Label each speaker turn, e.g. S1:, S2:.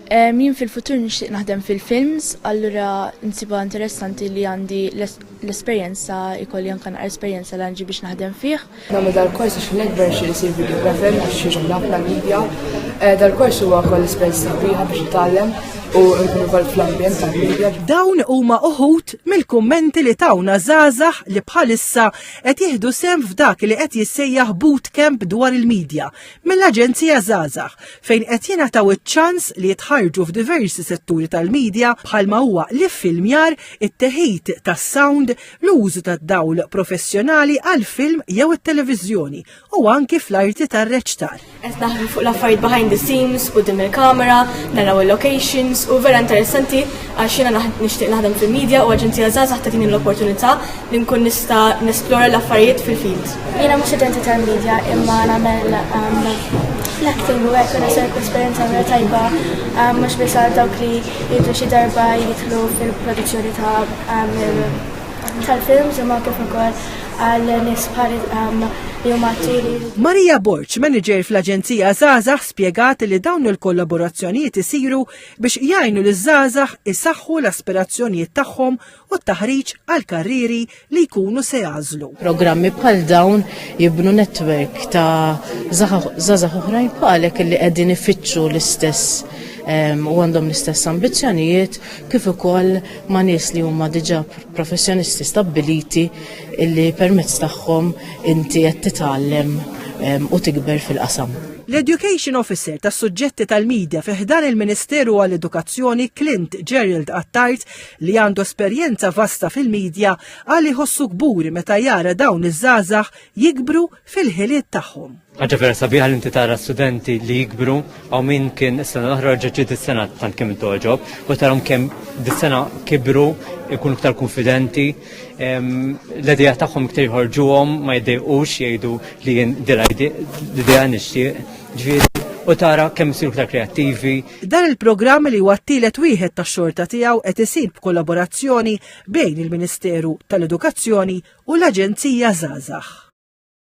S1: Min fil-futur nixtieq naħdem fil-films, allura insiba interessanti li għandi l-esperjenza, ikolli anke esperjenza li għandi biex naħdem fih.
S2: Nagħmel dal-kors għax nikber xi jsir videographer għax xi ħafna media. Dal-kors huwa wkoll esperjenza kbira biex nitgħallem u nkun ukoll fl-ambjent tal-media.
S3: Dawn huma uħud mill-kummenti li tawna żgħażagħ li bħalissa qed jieħdu sehem f'dak li qed jissejjaħ bootcamp dwar il-medja mill-Aġenzija Żgħażagħ fejn qed jingħataw iċ-ċans li jitħarġu f'diversi setturi tal-medja bħalma huwa l-iffilmjar, it-teħid tas-sound, l-użu tad-dawl professjonali għall-film jew it-televiżjoni u anki fl-arti tar-reċtar.
S4: Qed naħdmu fuq l-affarijiet behind the scenes, quddiem il-kamera, naraw il-locations u vera interessanti għax jiena nixtieq naħdem fil-medja u Aġenzija Żgħażagħ tagħtini l-opportunità li nkun nista' nesplora l-affarijiet fil-field.
S5: Jiena mhux studenti tal-medja imma nagħmel l-acting u hekk nasib esperjenza vera tajba mhux biss għal dawk li jidru xi darba jidħlu fil-produzzjoni tal-films imma kif ukoll għal nies bħal li huma attieri.
S3: Marija Borċ, manager fl-Aġenzija Żgħażagħ, spjegat li dawn il-kollaborazzjonijiet isiru biex jgħinu liż-żgħażagħ isaħħu l-aspirazzjonijiet tagħhom u t-taħriġ għal karriri li jkunu se jażlu.
S6: Programmi bħal dawn jibnu netwerk ta' żgħażagħ oħrajn bħalek li qegħdin ifittxu l-istess u għandhom l-istess ambizzjonijiet kif ukoll ma' nies li huma diġà professjonisti stabbiliti illi permezz tagħhom inti qed titgħallem u tikber fil-qasam.
S3: L-Education Officer tas suġġetti tal-medja fiħdan il-Ministeru għall-Edukazzjoni Clint Gerald Attard li għandu esperjenza vasta fil-medja għal iħossu kburi meta jara dawn iż-żgħażagħ jikbru fil-ħiliet tagħhom.
S7: Ħaġa vera sabiħa li inti tara studenti li jikbru għaw min kien is-sena l-oħra ġeġġi dis-sena tant kemm intoġob u tarhom kemm dis-sena kibru ikunu iktar konfidenti, l-idea tagħhom iktar jħorġuhom ma jdejqux jgħidu li jien l-idea nixtieq ġifieri u tara kemm isiru iktar kreattivi.
S3: Dan il-programm li huwa t-tielet wieħed tax-xorta tiegħu qed isir b'kollaborazzjoni bejn il-Ministeru tal-Edukazzjoni u l-Aġenzija Żgħażagħ.